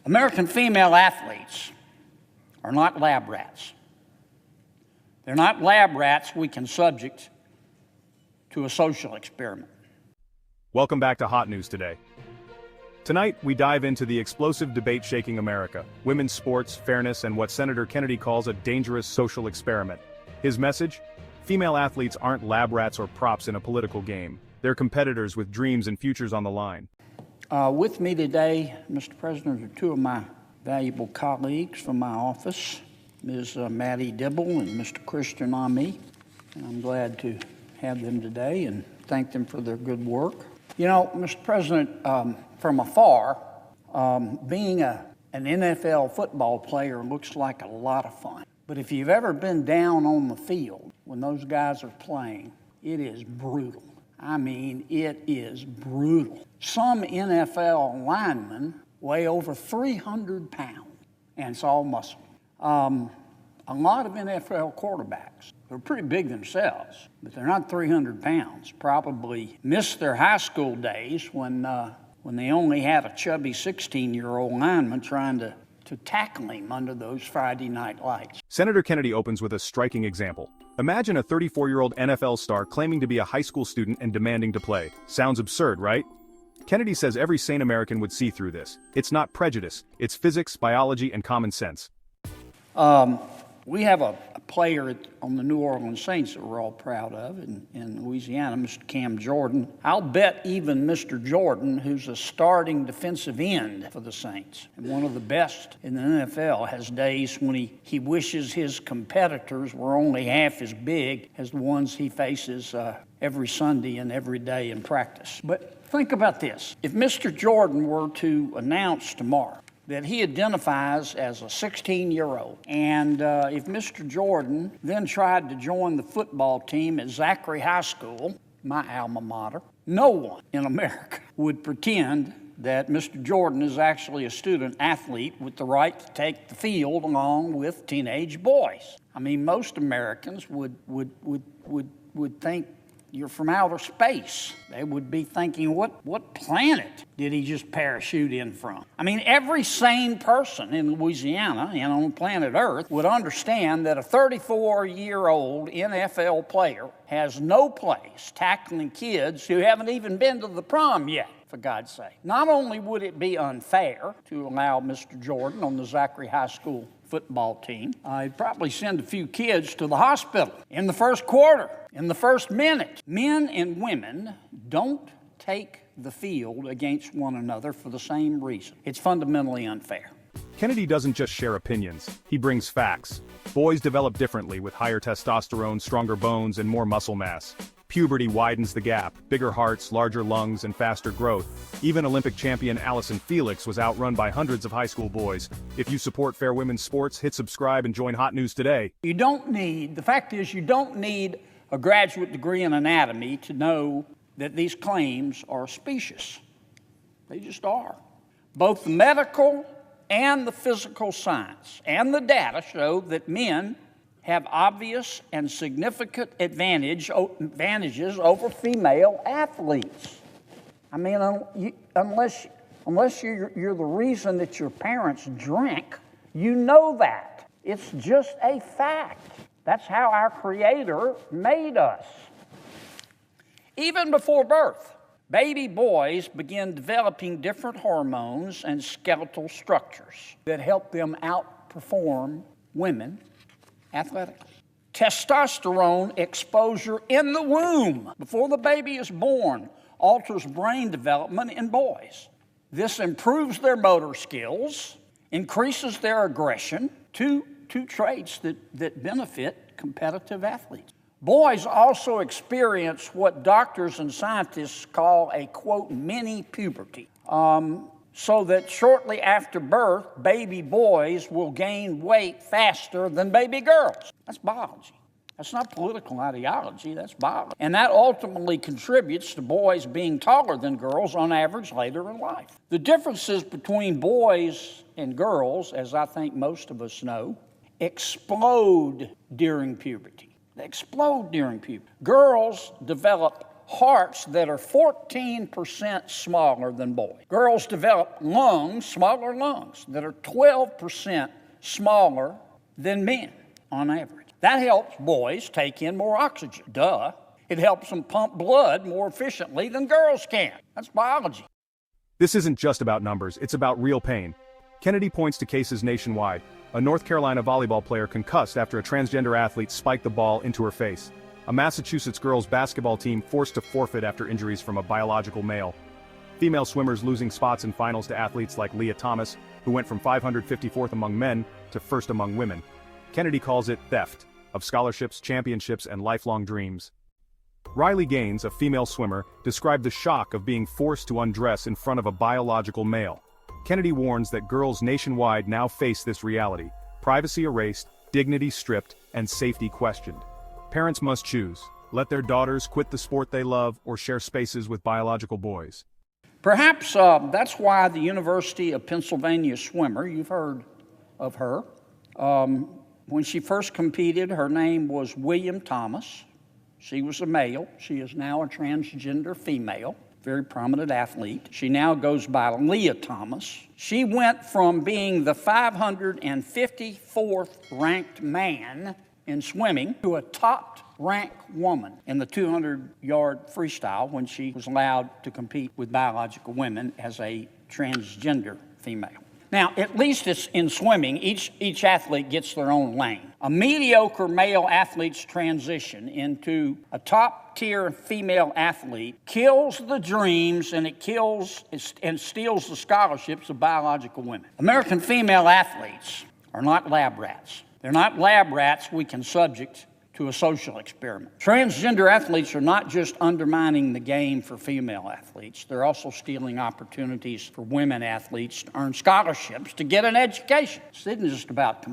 American female athletes are not lab rats. They're not lab rats we can subject to a social experiment. Welcome back to Hot News Today. Tonight, we dive into the explosive debate shaking America, women's sports, fairness, and what Senator Kennedy calls a dangerous social experiment. His message? Female athletes aren't lab rats or props in a political game. They're competitors with dreams and futures on the line. With me today, Mr. President, are two of my valuable colleagues from my office, Ms. Maddie Dibble and Mr. Christian Ami. And I'm glad to have them today and thank them for their good work. You know, Mr. President, from afar, being an NFL football player looks like a lot of fun. But if you've ever been down on the field when those guys are playing, it is brutal. I mean, it is brutal. Some NFL linemen weigh over 300 pounds, and it's all muscle. A lot of NFL quarterbacks, they're pretty big themselves, but they're not 300 pounds. Probably missed their high school days when they only had a chubby 16-year-old lineman trying to tackle him under those Friday night lights. Senator Kennedy opens with a striking example. Imagine a 34-year-old NFL star claiming to be a high school student and demanding to play. Sounds absurd, right? Kennedy says every sane American would see through this. It's not prejudice, it's physics, biology, and common sense. We have a player on the New Orleans Saints that we're all proud of in Louisiana, Mr. Cam Jordan. I'll bet even Mr. Jordan, who's a starting defensive end for the Saints, and one of the best in the NFL, has days when he wishes his competitors were only half as big as the ones he faces every Sunday and every day in practice. But think about this. If Mr. Jordan were to announce tomorrow that he identifies as a 16-year-old. And if Mr. Jordan then tried to join the football team at Zachary High School, my alma mater, no one in America would pretend that Mr. Jordan is actually a student athlete with the right to take the field along with teenage boys. I mean, most Americans would think you're from outer space. They would be thinking, what planet did he just parachute in from? I mean, every sane person in Louisiana and on planet Earth would understand that a 34-year-old NFL player has no place tackling kids who haven't even been to the prom yet, for God's sake. Not only would it be unfair to allow Mr. Jordan on the Zachary High School football team, I'd probably send a few kids to the hospital in the first quarter, in the first minute. Men and women don't take the field against one another for the same reason. It's fundamentally unfair. Kennedy doesn't just share opinions, he brings facts. Boys develop differently with higher testosterone, stronger bones, and more muscle mass. Puberty widens the gap, bigger hearts, larger lungs, and faster growth. Even Olympic champion Allison Felix was outrun by hundreds of high school boys. If you support fair women's sports, hit subscribe and join Hot News Today. The fact is you don't need a graduate degree in anatomy to know that these claims are specious. They just are. Both the medical and the physical science and the data show that men have obvious and significant advantages over female athletes. I mean, unless you're the reason that your parents drink, you know that. It's just a fact. That's how our Creator made us. Even before birth, baby boys begin developing different hormones and skeletal structures that help them outperform women athletically. Testosterone exposure in the womb before the baby is born alters brain development in boys. This improves their motor skills, increases their aggression, two traits that benefit competitive athletes. Boys also experience what doctors and scientists call a, quote, mini puberty. So that shortly after birth, baby boys will gain weight faster than baby girls. That's biology. That's not political ideology, that's biology. And that ultimately contributes to boys being taller than girls on average later in life. The differences between boys and girls, as I think most of us know, explode during puberty. They explode during puberty. Girls develop hearts that are 14% smaller than boys. Girls develop lungs, smaller lungs, that are 12% smaller than men on average. That helps boys take in more oxygen. Duh. It helps them pump blood more efficiently than girls can. That's biology. This isn't just about numbers, it's about real pain. Kennedy points to cases nationwide. A North Carolina volleyball player concussed after a transgender athlete spiked the ball into her face. A Massachusetts girls basketball team forced to forfeit after injuries from a biological male. Female swimmers losing spots in finals to athletes like Leah Thomas, who went from 554th among men to first among women. Kennedy calls it theft of scholarships, championships, and lifelong dreams. Riley Gaines, a female swimmer, described the shock of being forced to undress in front of a biological male. Kennedy warns that girls nationwide now face this reality: privacy erased, dignity stripped, and safety questioned. Parents must choose: let their daughters quit the sport they love or share spaces with biological boys. Perhaps that's why the University of Pennsylvania swimmer, you've heard of her, when she first competed, her name was William Thomas. She was a male. She is now a transgender female, very prominent athlete. She now goes by Leah Thomas. She went from being the 554th ranked man in swimming to a top-ranked woman in the 200-yard freestyle when she was allowed to compete with biological women as a transgender female. Now, at least it's in swimming, each athlete gets their own lane. A mediocre male athlete's transition into a top-tier female athlete kills the dreams and it kills and steals the scholarships of biological women. American female athletes are not lab rats. They're not lab rats we can subject to a social experiment. Transgender athletes are not just undermining the game for female athletes, they're also stealing opportunities for women athletes to earn scholarships to get an education. This isn't just about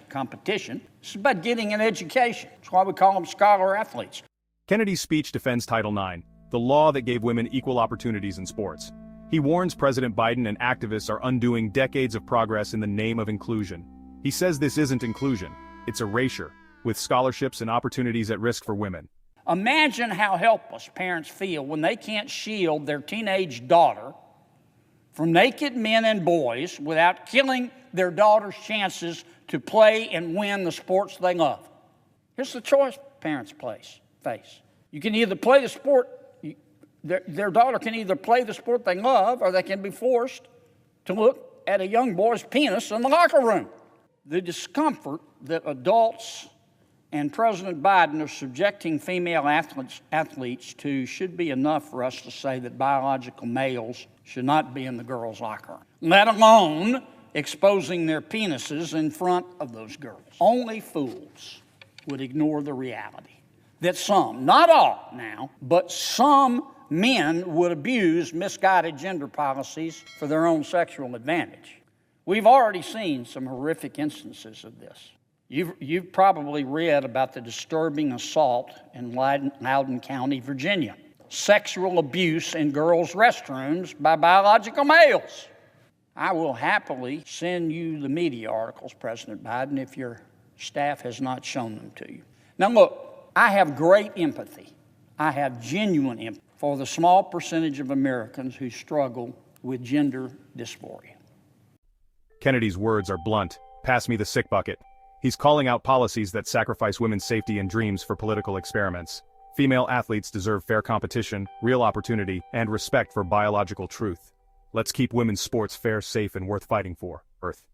competition, it's about getting an education. That's why we call them scholar athletes. Kennedy's speech defends Title IX, the law that gave women equal opportunities in sports. He warns President Biden and activists are undoing decades of progress in the name of inclusion. He says this isn't inclusion, it's erasure, with scholarships and opportunities at risk for women. Imagine how helpless parents feel when they can't shield their teenage daughter from naked men and boys without killing their daughter's chances to play and win the sports they love. Here's the choice parents face. You can either play the sport, their daughter can either play the sport they love, or they can be forced to look at a young boy's penis in the locker room. The discomfort that adults and President Biden are subjecting female athletes to should be enough for us to say that biological males should not be in the girls' locker room, let alone exposing their penises in front of those girls. Only fools would ignore the reality that some, not all now, but some men would abuse misguided gender policies for their own sexual advantage. We've already seen some horrific instances of this. You've probably read about the disturbing assault in Loudoun County, Virginia. Sexual abuse in girls' restrooms by biological males. I will happily send you the media articles, President Biden, if your staff has not shown them to you. Now look, I have great empathy. I have genuine empathy for the small percentage of Americans who struggle with gender dysphoria. Kennedy's words are blunt. Pass me the sick bucket. He's calling out policies that sacrifice women's safety and dreams for political experiments. Female athletes deserve fair competition, real opportunity, and respect for biological truth. Let's keep women's sports fair, safe, and worth fighting for. Earth.